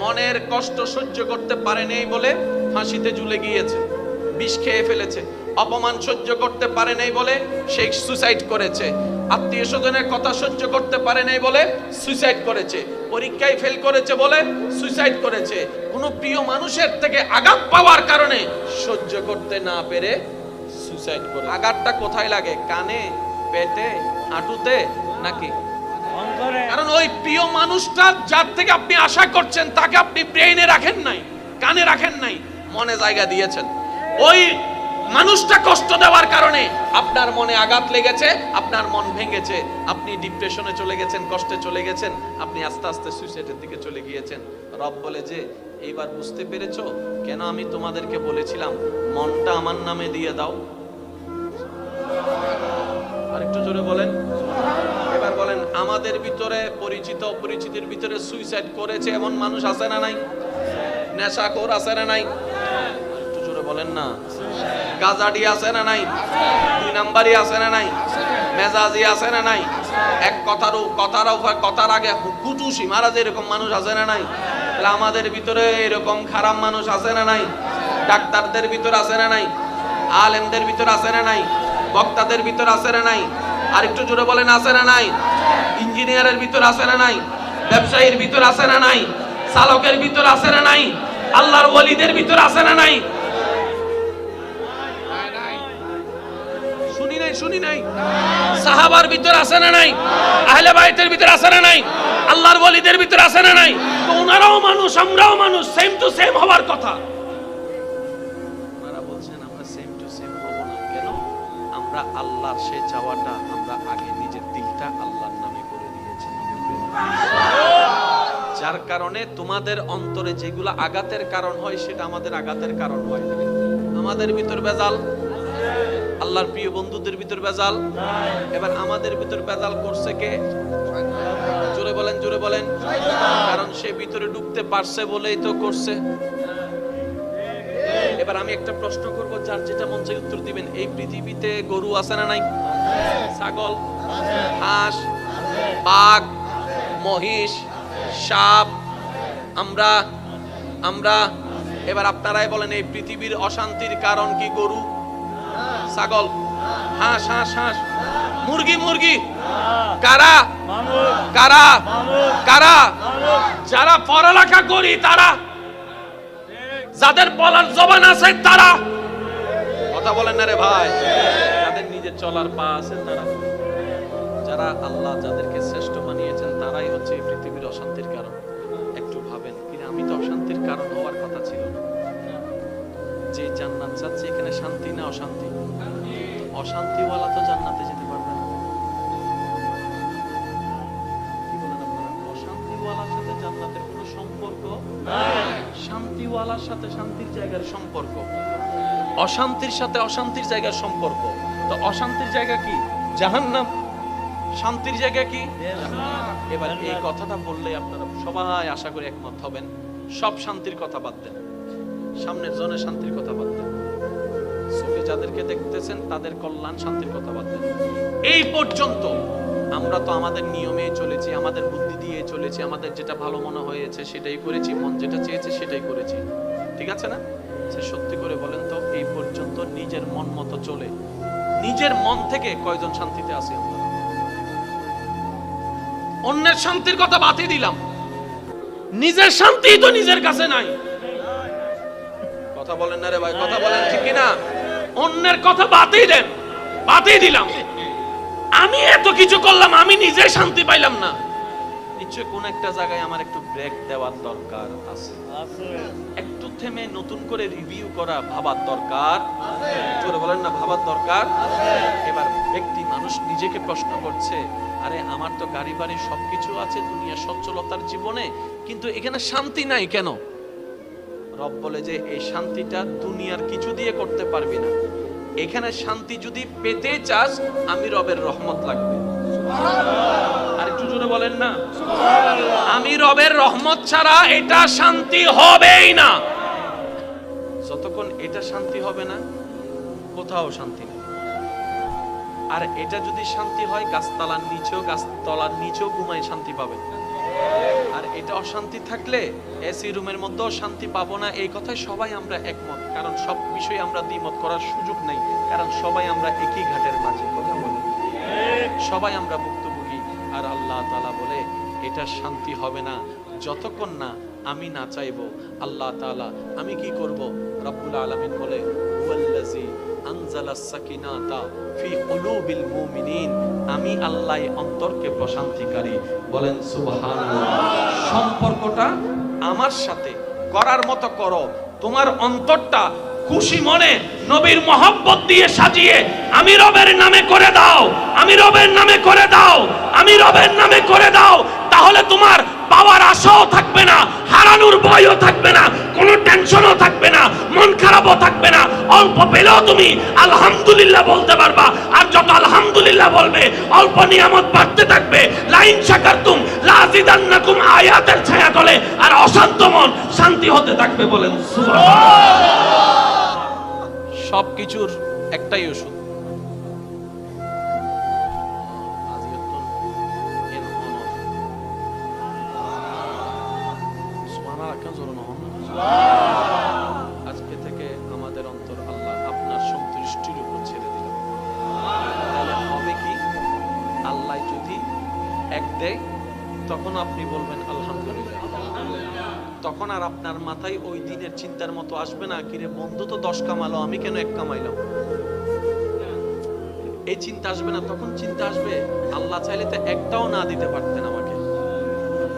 মনের কষ্ট সহ্য করতে পারে নাই বলে ফাঁসিতে ঝুলে গিয়েছে, বিষ খেয়ে ফেলেছে। অপমান সহ্য করতে পারে নাই বলে সে সুসাইড করেছে। আত্মীয় স্বজনের কথা সহ্য করতে পারে নাই বলে সুসাইড করেছে। পরীক্ষায় ফেল করেছে বলে সুসাইড করেছে। কোনো প্রিয় মানুষের থেকে আঘাত পাওয়ার কারণে সহ্য করতে না পেরে সুসাইড করে। আঘাতটা কোথায় লাগে? কানে, পেটে, হাঁটুতে নাকি? কারণ ওই প্রিয় মানুষটা যার থেকে আপনি আশা করছেন তাকে আপনি ব্রেইনে রাখেন নাই, কানে রাখেন নাই, মনে জায়গা দিয়েছেন। ওই মানুষটা কষ্ট দেওয়ার কারণে আপনার মনে আঘাত লেগেছে, আপনার মন ভেঙেছে, আপনি ডিপ্রেশনে চলে গেছেন, কষ্টে চলে গেছেন, আপনি আস্তে আস্তে সুইসাইডের দিকে চলে গিয়েছেন। রব বলে যে এইবার বুঝতে পেরেছো কেন আমি তোমাদেরকে বলেছিলাম মনটা আমার নামে দিয়ে দাও? আরেকটু জোরে বলেন। এবার বলেন, আমাদের ভিতরে পরিচিত অপরিচিতের ভিতরে সুইসাইড করেছে এমন মানুষ আছে না নাই? নেশাখোর আছে না নাই? একটু জোরে বলেন না। গাজাডি আছে না নাই? দুই নাম্বারই আছে না নাই? মেজাজি আছে না নাই? এক কথার আগে কুটুসি মারা যে এরকম মানুষ আছে না নাই? তাহলে আমাদের ভিতরে এরকম খারাপ মানুষ আছে না নাই? ডাক্তারদের ভিতর আছে না নাই? আলেমদের ভিতর আছে না নাই? বক্তাদের ভিতর আছে না নাই? আর একটু জোরে বলেন, আছে না নাই? ইঞ্জিনিয়ারের ভিতর আছে না নাই? ব্যবসায়ীর ভিতর আছে না নাই? চালকের ভিতর আছে না নাই? আল্লাহর ওলিদের ভিতর আছে না নাই? শুনি নাই? সাহাবার ভিতর আছে না নাই? আহলে বাইতের ভিতর আছে না নাই? আল্লাহর ওলিদের ভিতর আছে না নাই? তো ওনারাও মানুষ, আমরাও মানুষ, সেম টু সেম হওয়ার কথা। ওনারা বলছেন আমরা সেম টু সেম হব না। কেন? আমরা আল্লাহর সে চাওয়াটা আমরা আগে নিজের দিলটা আল্লাহর নামে করে দিয়েছি। যার কারণে তোমাদের অন্তরে যেগুলো আঘাতের কারণ হয় সেটা আমাদের আঘাতের কারণ হয় না। আমাদের ভিতর বেজাল, আল্লাহর প্রিয় বন্ধুদের ভিতর বেজাল। এবার আমাদের ভিতর বেজাল করছে কে? জোরে বলেন, জোরে বলেন। কারণ সে ভিতরে ঢুকতে পারছে বলেই তো করছে। এবার আমি একটা প্রশ্ন করব, যার যেটা মন চাই উত্তর দিবেন। এই পৃথিবীতে গরু আছে না নাই? ছাগল, হাঁস, বাঘ, মহিষ, সাপ, আমরা এবার আপনারাই বলেন, এই পৃথিবীর অশান্তির কারণ কি? গরু, ছাগল, হাঁস, মুরগি। কারা? যারা পড়ালেখা করি তারা, যাদের বলার জবান আছে তারা, কথা বলেন না রে ভাই, যাদের নিজের চলার পা আছে তারা, যারা আল্লাহ যাদেরকে শ্রেষ্ঠ বানিয়েছেন তারাই হচ্ছে এই পৃথিবীর অশান্তির কারণ। একটু ভাবেন, কিন্তু আমি তো অশান্তির কারণ হওয়ার কথা ছিল না। যে জান্নাত চাচ্ছে এখানে শান্তি না অশান্তি? অশান্তিওয়ালা তো জান্নাতে যেতে পারবে না। কি বলেন আপনারা? অশান্তিওয়ালার সাথে জান্নাতের কোনো সম্পর্ক নাই। শান্তিওয়ালার সাথে শান্তির জায়গার সম্পর্ক, অশান্তির সাথে অশান্তির জায়গার সম্পর্ক। তো অশান্তির জায়গা কি? জাহান্নাম। শান্তির জায়গা কি? এবার এই কথাটা বললে আপনারা সবাই আশা করি একমত হবেন। সব শান্তির কথা বাদ দেন, সামনের জনের শান্তির কথা বাদ দেন, চোখে যাদেরকে দেখতেছেন তাদের কল্যাণ শান্তির কথা বাদ দেন। এই পর্যন্ত আমরা তো আমাদের নিয়মে চলেছি, আমাদের বুদ্ধি দিয়ে চলেছি, আমাদের যেটা ভালো মনে হয়েছে সেটাই করেছি, মন যেটা চেয়েছে সেটাই করেছি, ঠিক আছে না? সত্যি করে বলেন তো, এই পর্যন্ত নিজের মন মতো চলে নিজের মন থেকে কয়জন শান্তিতে আছি আমরা? অন্যের শান্তির কথা বাদই দিলাম, নিজের শান্তি তো নিজের কাছে নাই। কথা বলেন না রে ভাই, কথা বলেন ঠিক কি না? অন্যের কথা বাদই দেন, বাদই দিলাম। আমি এত কিছু করলাম, আমি নিজে শান্তি পাইলাম না। নিশ্চয় কোন একটা জায়গায় আমার একটু ব্রেক দেওয়ার দরকার আছে, একটু থেমে নতুন করে রিভিউ করা, ভাবার দরকার। জোরে বলেন না, ভাবার দরকার। এবার ব্যক্তি মানুষ নিজেকে প্রশ্ন করছে, আরে আমার তো গাড়ি বাড়ি সবকিছু আছে দুনিয়া সচ্ছলতার জীবনে, কিন্তু এখানে শান্তি নাই কেন? রব বলে যে এই শান্তিটা দুনিয়ার কিছু দিয়ে করতে পারবি না। এখানে শান্তি যদি পেতে চাস, আমি রবের রহমত লাগবে। আর একটু জোরে বলেন না, আমি রবের রহমত ছাড়া এটা শান্তি হবেই না। যতক্ষণ এটা শান্তি হবে না, কোথাও শান্তি নেই। আর এটা যদি শান্তি হয়, গাছতলার নিচেও ঘুমায় শান্তি পাবে। আর এটা অশান্তি থাকলে এসি রুমের মধ্যেও শান্তি পাবো না, এই কথায় সবাই আমরা একমত। কারণ সব বিষয়ে আমরা দ্বিমত করার সুযোগ নেই, কারণ সবাই আমরা একই ঘাটের মাঝে। কথা বলে সবাই আমরা ভুক্তভোগী। আর আল্লাহ তাআলা বলে এটা শান্তি হবে না যতক্ষণ না আমি না চাইবো। আল্লাহ তাআলা আমি কি করব? রব্বুল আলামিন বলে হুয়াল্লাযী আনজালাস সাকিনাতা ফি কুলুবিল মুমিনিন, আমি আল্লাহ অন্তরকে প্রশান্তিকারী। বলেন সুবহানাল্লাহ। সম্পর্কটা আমার সাথে করার মতো করো, তোমার অন্তরটা খুশি মনে নবীর মহব্বত দিয়ে সাজিয়ে আমি রবের নামে করে দাও, আমি রবের নামে করে দাও, আমি রবের নামে করে দাও। তাহলে তোমার পাওয়ার আশাও থাকবে না, হারানোর ভয়ও থাকবে না, কোনো টেনশনও থাকবে না, মন খারাপও থাকবে না। অল্প পেলেও তুমি আলহামদুলিল্লাহ বলতে পারবা। আর যত আলহামদুলিল্লাহ বলবে অল্প নিয়ামত বাড়তে থাকবে। লাইন শাকারতুম লাযিদান্নাকুম আয়াতের ছায়া তলে আর অশান্ত মন শান্তি হতে থাকবে। বলেন সুবহানাল্লাহ। সবকিছুর একটাই ওষুধ, আজকে থেকে আমাদের অন্তর আল্লাহ আপনার সন্তুষ্টির উপর ছেড়ে দিলাম। তাহলে হবে কি? আল্লাহ যদি এক দেয় তখন আপনি বলবেন আলহামদুলিল্লাহ। তখন আর আপনার মাথায় ওই দিনের চিন্তার মতো আসবে না, কিরে বন্ধু তো 10 কামালো, আমি কেন 1 কামাইলাম, এই চিন্তা আসবে না। তখন চিন্তা আসবে আল্লাহ চাইলে তো একটাও না দিতে পারতেন আমাকে,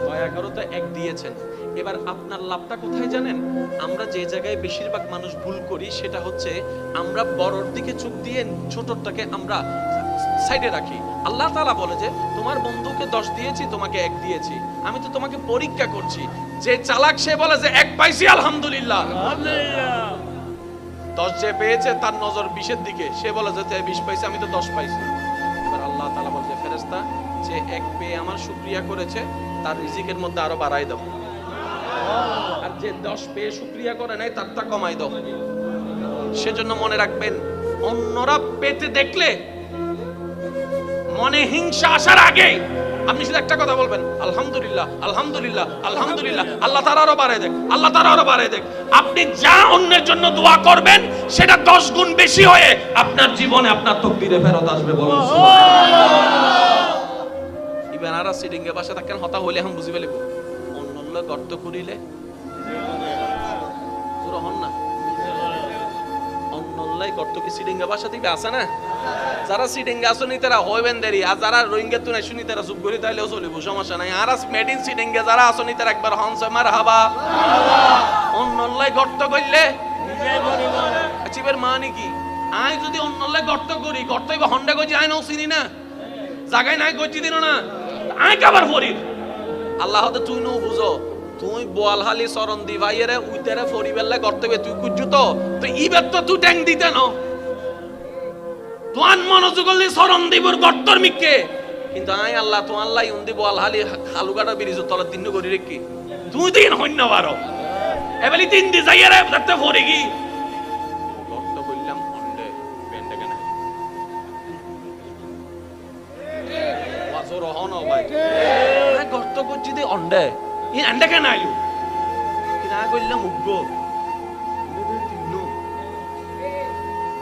দয়া করে তো 1 দিয়েছেন। এবার আপনার লাভটা কোথায় জানেন? আমরা যে জায়গায় বেশিরভাগ মানুষ ভুল করি সেটা হচ্ছে আমরা বড়র দিকে চোখ দিয়ে ছোটটাকে আমরা সাইডে রাখি। আল্লাহ তাআলা বলে যে তোমার বন্ধুকে 10 দিয়েছি, তোমাকে 1 দিয়েছি, আমি তো তোমাকে পরীক্ষা করছি। যে চালাক সে বলে যে 1 পাইছি আলহামদুলিল্লাহ, 10 যে পেয়েছে তার নজর 20-এর দিকে, সে বলে যে 20 পাইছে, আমি তো 10 পাইছি। এবার আল্লাহ তাআলা বলে যে ফেরেশতা যে 1 পেয়ে আমার শুকরিয়া করেছে তার রিজিকের মধ্যে আরো বাড়াই দাও, আর যে 10 পেয়ে শুকরিয়া করে নাই তারটা কমাই দাও। সেজন্য মনে রাখবেন, অন্যরা পেতে দেখলে মনে হিংসা আসার আগে আপনি শুধু একটা কথা বলবেন আলহামদুলিল্লাহ, আলহামদুলিল্লাহ, আলহামদুলিল্লাহ, আল্লাহ তাআলা আরো বাড়ায় দেখ, আল্লাহ তাআলা আরো বাড়ায় দেখ। আপনি যা অন্যের জন্য দোয়া করবেন সেটা 10 গুণ বেশি হয়ে আপনার জীবনে আপনার তাকদীরে ফেরত আসবে। বলুন সুবহানাল্লাহ। ইবেন আরা সিডিং এ বসে থাকেন, হতা হইলে हम বুঝি ফেলবো অন্য গর্ত করিলে পুরো হন না। অন্যলাই গর্ত কি সিডিং এ বসে দিবে আছে না? যারা সিডিং আসনি তারা হইবেন দেরি, আর যারা রোহিঙ্গা তুই শুনি তারা চুপ করি তাইলেও চলিব, সমস্যা নাই। আর মেডিন সিডিং এ যারা আসনি তারা একবার হনস মারহাবা। অন্যলাই গর্ত কইলে নিজেই করিব আচিবের মানে কি? আই যদি অন্যলাই গর্ত করি, গর্তই বা হন্ডা কই আই নাও চিনি না, জায়গায় নাই কইছি দিন না, আই কাবার ফরি। আল্লাহ তো তুই নো বুঝো, তুই বোয়ালহালি চরণ দি ভাইয়েরে উইতেরে ফরি বেললে গর্ত বে তুই কুজু তো ইবের তো তুই ট্যাং দিতে ন তোয়ান মনোযোগ করলে চরণ দিবর গর্তর মিকে। কিন্তু আই আল্লাহ তো আল্লাহ উন্দি বোয়ালহালি খালুগাটা বিরিজ তলে দিন করি রে কি তুই দিন হইন্য বারো এবেলি 3 দি যাইয়ারে দেখতে ফরি কি গর্ত কইলাম হন্ডে বেন্ডে কেন ওয়াজর হন ভাই গর্ত করছি দে অন্ডে ই আন্ডে কেন আইলু কিনা কইলাম উগ্গো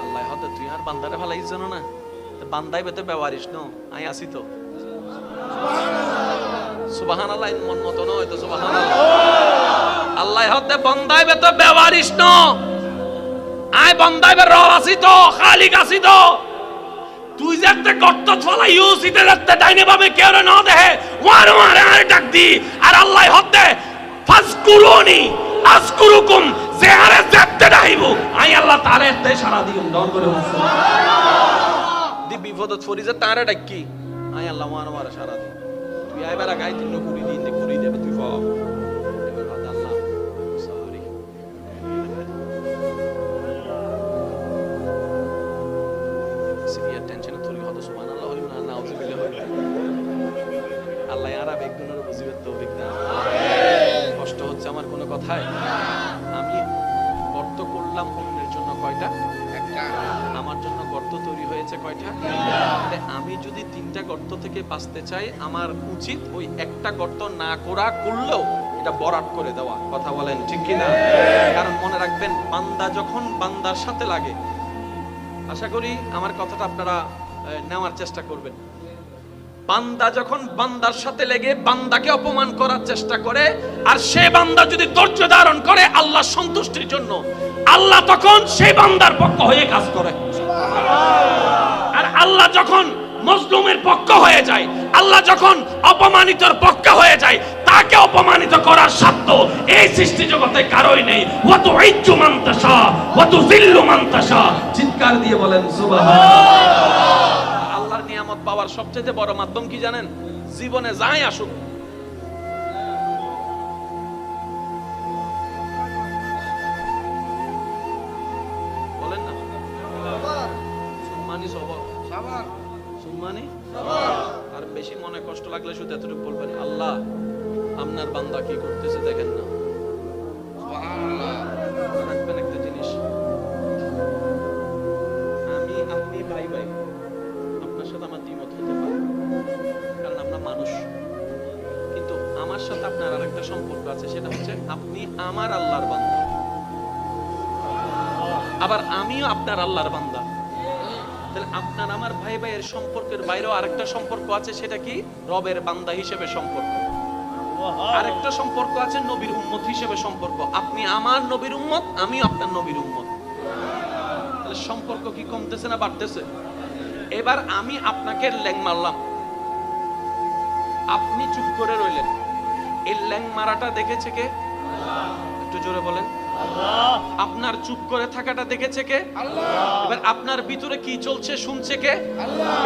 আল্লাহ হতে তুই আর বান্দারে ভালাই জানো না, বান্দাই বেতে ব্যবহারিস ন, আই আসি তো সুবহানাল্লাহ। মন মতো নয় তো সুবহানাল্লাহ। আল্লাহ হতে বান্দাই বেতে ব্যবহারিস ন, আই বান্দাই বে রব আসি তো, খালিক আসি তো। তুই যে একটা গর্ত ফলাই ইউসিতে রাতে ডাইনে বামে কেউ না দেখে ওয়ার ওয়ার আর ডাক দি, আর আল্লাহ হতে ফাজকুরুনি আযকুরুকুম যে আরে যেতে ডাইবো আই আল্লাহ তাআলা এতে সারা দিম দন করে সুবহানাল্লাহ। দি বিপদত ফরিজে তারে ডাকি আই আল্লাহ ওয়ার ওয়ার সারা দি। তুই আইবার গাই তিন কুড়ি দিন দি কুড়ি দেবে তুই পাও এবার আল্লাহ সরি সিরিয়াস টেনশনে তুই হতো সুবহানাল্লাহ হইল না নাউজুবিল্লাহ হইল। আল্লাহ আরব একজনের বুঝিবে তৌফিক দান। কষ্ট হচ্ছে আমার কোনো কথায়? আমি গর্ত করলাম অন্যের জন্য কয়টা? একটা। আমার জন্য গর্ত তৈরি হয়েছে কয়টা? আমি যদি 3টা গর্ত থেকে বাঁচতে চাই, আমার উচিত ওই একটা গর্ত না করলেও এটা বরাট করে দেওয়া। কথা বলেন ঠিক কিনা? কারণ মনে রাখবেন, বান্দা যখন বান্দার সাথে লাগে, আশা করি আমার কথাটা আপনারা নেওয়ার চেষ্টা করবেন। বান্দা যখন বান্দার সাথে লেগে বান্দাকে অপমান করার চেষ্টা করে, আর সে বান্দা যদি ধৈর্য ধারণ করে আল্লাহর সন্তুষ্টির জন্য, আল্লাহ তখন সেই বান্দার পক্ষ হয়ে কাজ করে। আর আল্লাহ যখন মজলুমের পক্ষ হয়ে যায়, আল্লাহ যখন অপমানিতর পক্ষ হয়ে যায়, তাকে অপমানিত করার সাধ্য এই সৃষ্টি জগতে কারোই নেই। ওয়া তুইজ্জু মান তাশা ওয়া তুযিল্লু মান তাশা। চিৎকার দিয়ে বলেন সুবহানাল্লাহ। আল্লাহর নিয়ামত পাওয়ার সবচেয়ে বড় মাধ্যম কি জানেন? জীবনে যাই আসুক, বলেন না, সুম্মানি সবর, সুম্মানি আর বেশি মনে কষ্ট লাগলে শুধু এতটুকু বলবেন, আল্লাহ আপনার বান্দা কি করতেছে দেখেন না। রাখবেন একটা জিনিস, আমি আপনি ভাই ভাই, আপনার সাথে আমার দ্বিমত হতে পারে, কারণ আমরা মানুষ, কিন্তু আমার সাথে আপনার আরেকটা সম্পর্ক আছে, সেটা হচ্ছে আপনি আমার আল্লাহর বান্দা, আবার আমিও আপনার আল্লাহর বান্দা। তাহলে আপনার আমার ভাই ভাইয়ের সম্পর্কের বাইরেও আরেকটা সম্পর্ক আছে, সেটা কি? রবের বান্দা হিসেবে সম্পর্ক। আরেকটা সম্পর্ক আছে নবীর উম্মত হিসেবে সম্পর্ক। আপনি আমার নবীর উম্মত, আমিও আপনার নবীর উম্মত। তাহলে সম্পর্ক কি কমতেছে না বাড়তেছে? এবার আমি আপনাকে ল্যাং মারলাম, আপনি চুপ করে রইলেন, এই ল্যাং মারাটা দেখেছে কে? একটু জোরে বলেন। আপনার চুপ করে থাকাটা দেখেছে কে? এবার আপনার ভিতরে কি চলছে শুনছে কে?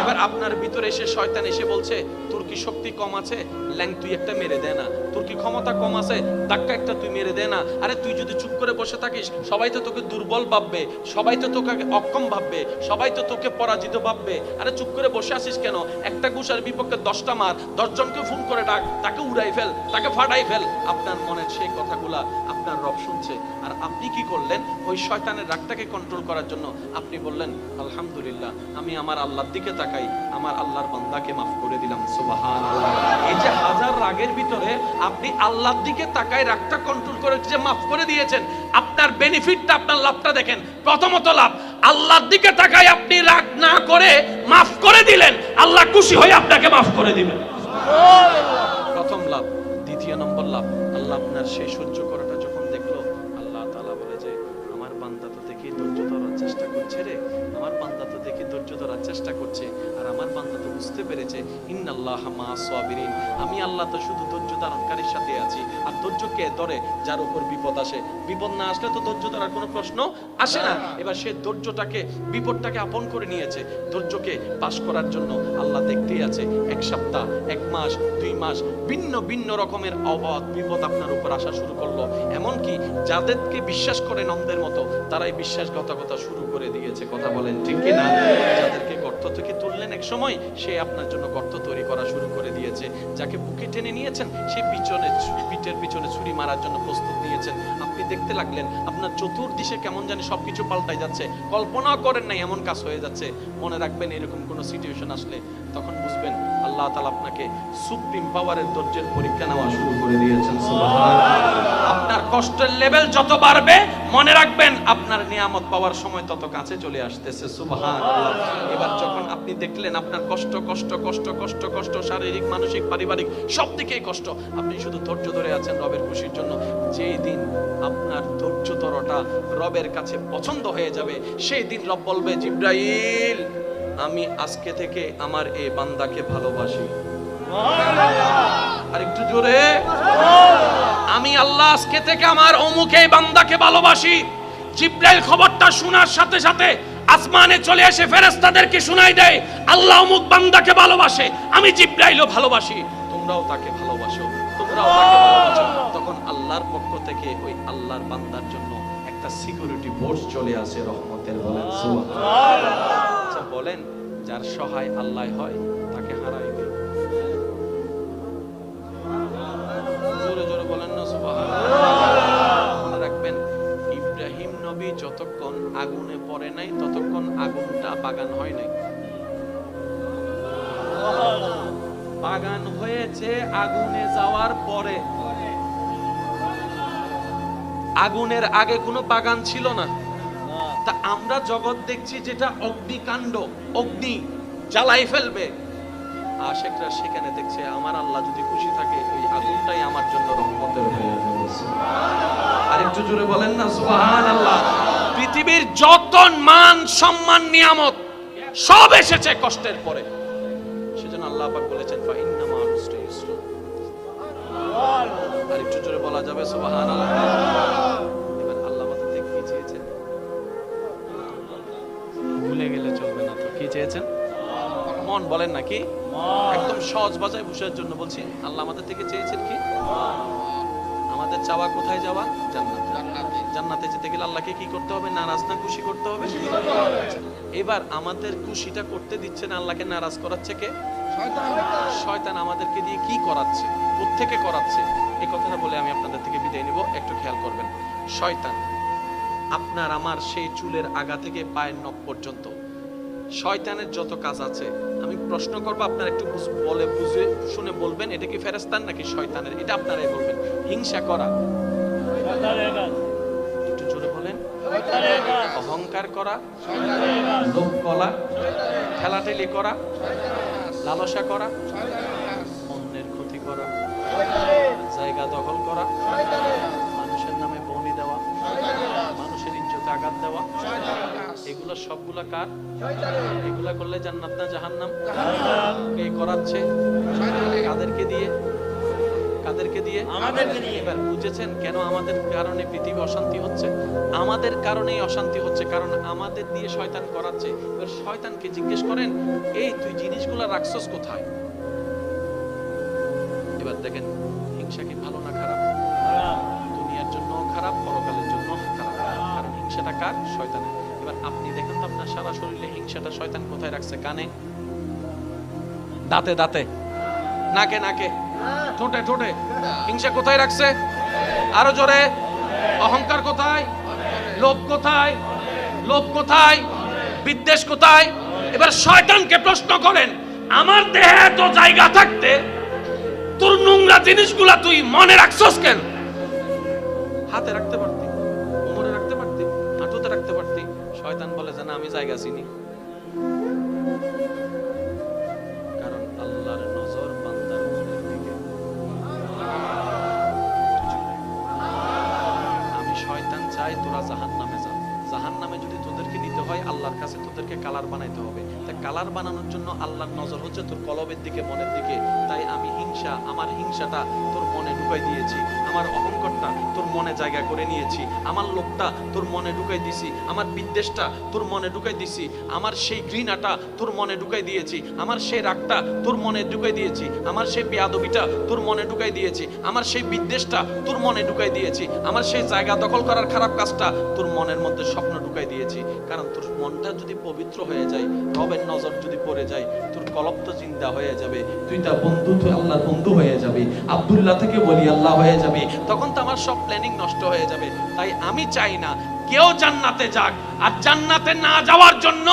এবার আপনার ভিতরে এসে শয়তান এসে বলছে, তোর কি শক্তি কম আছে? ল্যাং তুই একটা মেরে দে না। তোর কি ক্ষমতা কম আছে? ধাক্কা একটা তুই মেরে দে না। আরে তুই যদি চুপ করে বসে থাকিস, সবাই তো তোকে দুর্বল ভাববে, সবাই তো তোকে অক্ষম ভাববে, সবাই তো তোকে পরাজিত ভাববে। আরে চুপ করে বসে আসিস কেন? একটা ঘুষার বিপক্ষে 10টা মার, 10 জনকে ফোন করে ডাক, তাকে উড়াই ফেল, তাকে ফাটাই ফেল। আপনার মনের সেই কথাগুলা আপনার রব শুনছে। আর আপনি কি করলেন? ওই শয়তানের রাগটাকে কন্ট্রোল করার জন্য আপনি বললেন, আলহামদুলিল্লাহ, আমি আমার আল্লাহর দিকে তাকাই, আমার আল্লাহর বান্দাকে মাফ করে দিলাম। সুবহানাল্লাহ। এই যে হাজার রাগের ভিতরে আপনি আল্লাহর দিকে তাকাই রাগটা কন্ট্রোল করে যে মাফ করে দিয়েছেন, আপনার বেনিফিটটা, আপনার লাভটা দেখেন। প্রথমত লাভ, আল্লাহর দিকে তাকাই আপনি রাগ না করে মাফ করে দিলেন, আল্লাহ খুশি হয়ে আপনাকে মাফ করে দিবেন। প্রথম লাভ। দ্বিতীয় নম্বর লাভ, আল্লাহ আপনার সেই সহ্য করাটা যখন দেখলো, আল্লাহ তাআলা বলে যে আমার বান্দা তো দেখি ধৈর্য ধরার চেষ্টা করছে রে, আমার বান্দা তো দেখি ধৈর্য ধরার চেষ্টা করছে, আর আমার বান্দা তো বুঝতে পেরেছে ইন্নাল্লাহা মা'আস সাবিরিন, আমি আল্লাহ তো শুধু ধৈর্য ধারণকারীর সাথে আছি। আর ধৈর্য কে ধরে? যার উপর বিপদ আসে। বিপদ না আসলে তো ধৈর্য ধরার কোনো প্রশ্ন আসে না। এবার সে ধৈর্যটাকে, বিপদটাকে আপন করে নিয়েছে। ধৈর্যকে পাশ করার জন্য আল্লাহ দেখতেই আছে, 1 সপ্তাহ, 1 মাস, 2 মাস, ভিন্ন ভিন্ন রকমের অবাধ বিপদ আপনার উপর আসা শুরু করলো। এমনকি যাদেরকে বিশ্বাস করেন অন্ধের মতো, তারাই বিশ্বাসঘাতকতা শুরু করে দিয়েছে। কথা বলেন ঠিক কিনা? যাদেরকে গর্ত থেকে তুললেন এক সময়, সে আপনার জন্য গর্ত তৈরি করা শুরু করে দিয়েছে। যাকে বুকে টেনে নিয়েছেন, সে পিঠের পিছনে ছুরি মারার জন্য প্রস্তুত নিয়েছেন। আপনি দেখতে লাগলেন আপনার চতুর্দিশে কেমন জানি সবকিছু পাল্টাই যাচ্ছে, কল্পনা করেন নাই এমন কাজ হয়ে যাচ্ছে। মনে রাখবেন, এরকম কোনো সিচুয়েশন আসলে তখন বুঝবেন আল্লাহ তাআলা আপনাকে সুপ্রিম পাওয়ারের ধৈর্যের পরীক্ষা নেওয়া শুরু করে দিয়েছেন। সুবহানাল্লাহ। আপনার কষ্টের লেভেল যত বাড়বে, মনে রাখবেন আপনার নিয়ামত পাওয়ার সময় তত কাছে চলে আসতেছে। সুবহানাল্লাহ। এবার যখন আপনি দেখলেন আপনার কষ্ট কষ্ট কষ্ট কষ্ট কষ্ট, শারীরিক, মানসিক, পারিবারিক সব দিকেই কষ্ট, আপনি শুধু ধৈর্য ধরে আছেন রবের খুশির জন্য। যেই দিন আপনার ধৈর্য ধরাটা রবের কাছে পছন্দ হয়ে যাবে, সেই দিন রব বলবে, জিবরাইল, আমি আজকে থেকে আমার এই বান্দাকে ভালোবাসি। আর একটু জোরে, আমি আল্লাহ আজকে থেকে আমার অমুক এই বান্দাকে ভালোবাসি। জিবরাইল খবরটা শোনার সাথে সাথে আসমানে চলে এসে ফেরেশতাদেরকে শোনাই দেয়, আল্লাহ অমুক বান্দাকে ভালোবাসে, আমি জিবরাইলও ভালোবাসি, তোমরাও তাকে ভালোবাসো, তোমরাও তাকে ভালোবাসো। তখন আল্লাহর পক্ষ থেকে ওই আল্লাহর বান্দার জন্য একটা সিকিউরিটি ফোর্স চলে আসে রহমতের। বলেন সুবহানাল্লাহ। আচ্ছা বলেন, যার সহায় আল্লাহ হয় তাকে হারাইবে? জোরে জোরে বলেন না সুবহানাল্লাহ। মনে রাখবেন, ইব্রাহিম নবী যতক্ষণ আগুনে পড়ে নাই ততক্ষণ আগুনটা বাগান হয় নাই। বাগান হয়েছে আগুনে যাওয়ার পরে। আগুনের আগে কোনো বাগান ছিল না। তা আমরা জগৎ দেখছি যেটা অগ্নিকাণ্ড, অগ্নি জ্বালাই ফেলবে, আশেকরা সেখানে দেখছে আমার আল্লাহ যদি খুশি থাকে ওই আগুনটাই আমার জন্য রহমতের হয়ে যাবে। আরেকটু জোরে বলেন না সুবহানাল্লাহ। পৃথিবীর যত মান সম্মান নিয়ামত সব এসেছে কষ্টের পরে। সেজন্য আল্লাহ পাক বলেছেন ফা ইন্না মা'আল উসরি ইউসরা। আরেকটু জোরে বলা যাবে সুবহানাল্লাহ। এবার আল্লাহ আমাদের থেকে কি চেয়েছেন ভুলে গেলে চলবে না তো। কি চেয়েছেন? মন বলেন নাকি? একদম সহজ ভাষায় বুঝার জন্য বলছি। আল্লাহ আমাদের থেকে চেয়েছেন কি? আমাদের চাওয়া কোথায় যাওয়া? জান্নাতে। জান্নাতে যেতে গেলে আল্লাহকে কি করতে হবে? নারাজ না খুশি করতে হবে। এবার আমাদের খুশিটা করতে দিচ্ছে না, আল্লাহকে নারাজ করাচ্ছে কে? শয়তান আমাদেরকে দিয়ে কি করাচ্ছে, কোত্থেকে করাচ্ছে? এই কথাটা বলে আমি আপনাদের থেকে বিদায় নিব। একটু খেয়াল করবেন। শয়তান আপনার আমার সেই চুলের আগা থেকে পায়ের নখ পর্যন্ত শয়তানের যত কাজ আছে, আমি প্রশ্ন করব, আপনারা একটু বলে বুঝে শুনে বলবেন এটা কি ফেরেশতার নাকি শয়তানের, এটা আপনারাই বলবেন। হিংসা করা, একটু জোরে বলেন। অহংকার করা, লোভ করা, ঠেলাঠেলি করা, লালসা করা, অন্যের ক্ষতি করা, জায়গা দখল করা, মানুষের নামে বনি দেওয়া, মানুষের ইজ্জতে আঘাত দেওয়া, এগুলো সবগুলা কার? এগুলা করলে জান্নাত না জাহান্নাম? কে করাচ্ছে? কাদেরকে দিয়ে? কাদেরকে দিয়ে? আমাদেরকে দিয়ে। এবার বুঝেছেন কেন আমাদের কারণে পৃথিবী অশান্তি হচ্ছে? আমাদের কারণেই অশান্তি হচ্ছে, কারণ আমাদের দিয়ে শয়তান করাচ্ছে। এবার শয়তানকে জিজ্ঞেস করেন, এই তুই জিনিসগুলা রাখছস কোথায়? এবার দেখেন হিংসা কি ভালো না খারাপ? দুনিয়ার জন্য খারাপ, পরকালের জন্য খারাপ। কারণ হিংসাটা কার? শয়তানের। এবার আপনি দেখেন তো আপনার সারা শরীরে হিংসাটা শয়তান কোথায় রাখছে? কানে, দাঁতে দাঁতে, নাকে নাকে, ঠোঁটে ঠোঁটে। হিংসা কোথায় রাখছে? আরো জোরে। অহংকার কোথায়? লোভ কোথায়? লোভ কোথায়? বিদ্বেষ কোথায়? এবার শয়তানকে প্রশ্ন করেন, আমার দেহে এত জায়গা থাকতে তোর নোংরা জিনিসগুলা তুই মনে রাখছস কেন? হাতে রাখতে পারতি, কোমরে রাখতে পারতি, হাঁটুতে রাখতে পারতি। শয়তান বলে যে না, আমি জায়গা চিনি। কারণ আল্লাহর নজর বান্দার মনের দিকে। আমি শয়তান চাই তোরা জাহান্নামে যা। জাহান্নামে যদি তোদেরকে নিতে হয় আল্লাহর কাছে তোদেরকে কালার বানাইতে হবে। তাই কালার বানানোর জন্য আল্লাহর নজর হচ্ছে তোর কলবের দিকে, মনের দিকে। তাই আমি হিংসা, আমার হিংসাটা তোর মনে ঢুকাই দিয়েছি। আমার অহংকারটা তোর মনে জায়গা করে নিয়েছি। আমার লোভটা তোর মনে ঢুকাই দিছি। আমার বিদ্বেষটা তোর মনে ঢুকাই দিছি। আমার সেই ঘৃণাটা তোর মনে ঢুকাই দিয়েছি। আমার সেই রাগটা তোর মনে ঢুকাই দিয়েছি। আমার সেই বেয়াদবিটা তোর মনে ঢুকাই দিয়েছি। আমার সেই বিদ্বেষটা তোর মনে ঢুকাই দিয়েছি। আমার সেই জায়গা দখল করার খারাপ কাজটা তোর মনের মধ্যে স্বপ্ন ঢুকাই দিয়েছি। কারণ তোর মনটা যদি পবিত্র হয়ে যায়, রবের নজর যদি পড়ে যায়, তোর কলব তো জিন্দা হয়ে যাবে। তুই তার বন্ধু, তুই আল্লাহর বন্ধু হয়ে যাবে। আব্দুল্লাহ থেকে বলি আল্লাহ হয়ে যাবে। তখন তো আমার সব প্ল্যানিং নষ্ট হয়ে যাবে। তাই আমি চাই না কেউ জান্নাতে যাক। আর জান্নাতে না যাওয়ার জন্য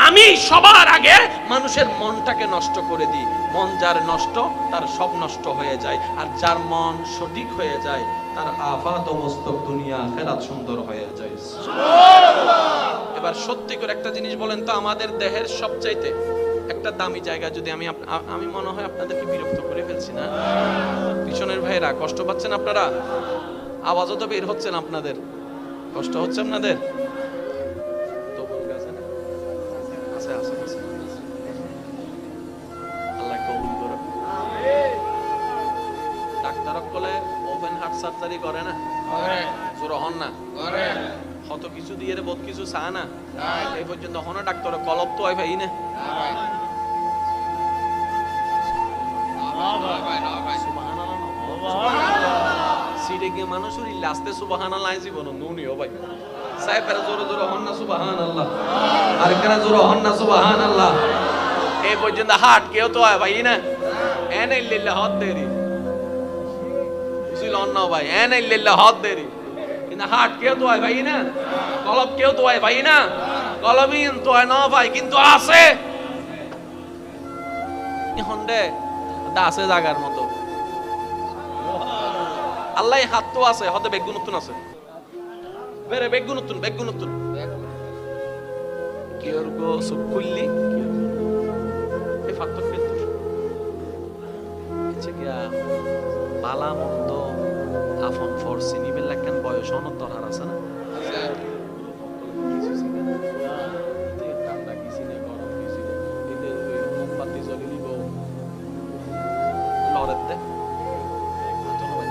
আমি সবার আগে মানুষের মনটাকে নষ্ট করে দিই। মন যার নষ্ট, তার সব নষ্ট হয়ে যায়। আর যার মন সঠিক হয়ে যায়, তার আফাত ও মস্তক দুনিয়া আখিরাত সুন্দর হয়ে যায়। এবার সত্যি করে একটা জিনিস বলেন তো, আমাদের দেহের সবচাইতে একটা দামি জায়গা যদি আমি মনে হয় আপনাদেরকে বিরক্ত করে ফেলছি না? পিছনের ভাইরা কষ্ট পাচ্ছেন আপনারা? আওয়াজও তো বের হচ্ছে না আপনাদের, কষ্ট হচ্ছে আপনাদের? আল্লাহ কবুল করো। ডাক্তারক বলে ওপেন হার্ট সার্জারি করে না? জোর হন না? কত কিছু দিয়ে রে, বহুত কিছু চা না। এই পর্যন্ত হন ডাক্তার কলব তো হয় ভাই না। সিটে গিয়ে মানুষের লাস্টে সুবহানাল্লাহ জীবন নুনিও ভাই সাহেবের জোরে জোরে হন না সুবহানাল্লাহ, আর কেন জোরে হন না সুবহানাল্লাহ। এই পর্যন্ত হাট কেউ তো হয় ভাই না। এনে লিল্লাহ হদ দেরি বুঝিল না ভাই, এনে লিল্লাহ হদ দেরি। কিন্তু হাট কেউ তো হয় ভাই না, কলব কেউ তো হয় ভাই না, কলবিন তো হয় না ভাই, কিন্তু আছে এখন দে আছে জাগার মতো আল্লাহ হাত তো আছে, হতে বেগুন নতুন আছে বেরে বেগুন নতুন কি ওর গো সুকুল্লি এই ফাক্তর কিন্তু আচ্ছা গিয়া বালা মন্দ আফন ফরসি নিবেল লাগান বয়স অনত দরকার আছে না ঠান্ডা কিছু নেই, গরম কিছু নেই, এদের মোমবাতি জ্বলে দিব লড়ের দে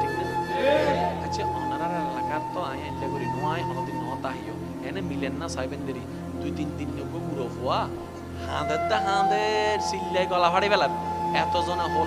ঠিক না। আচ্ছা অনারার এলাকার তো আই এন্ডে করি নোয়াই অনদিন নত আহিও এনে মিলেন না সাইবেন দেরি 2-3 দিন নগো গুরো ফুয়া হাঁদের দা হাঁদের সিল্লাই গলা ফাড়ি বেলার এত জনা হলো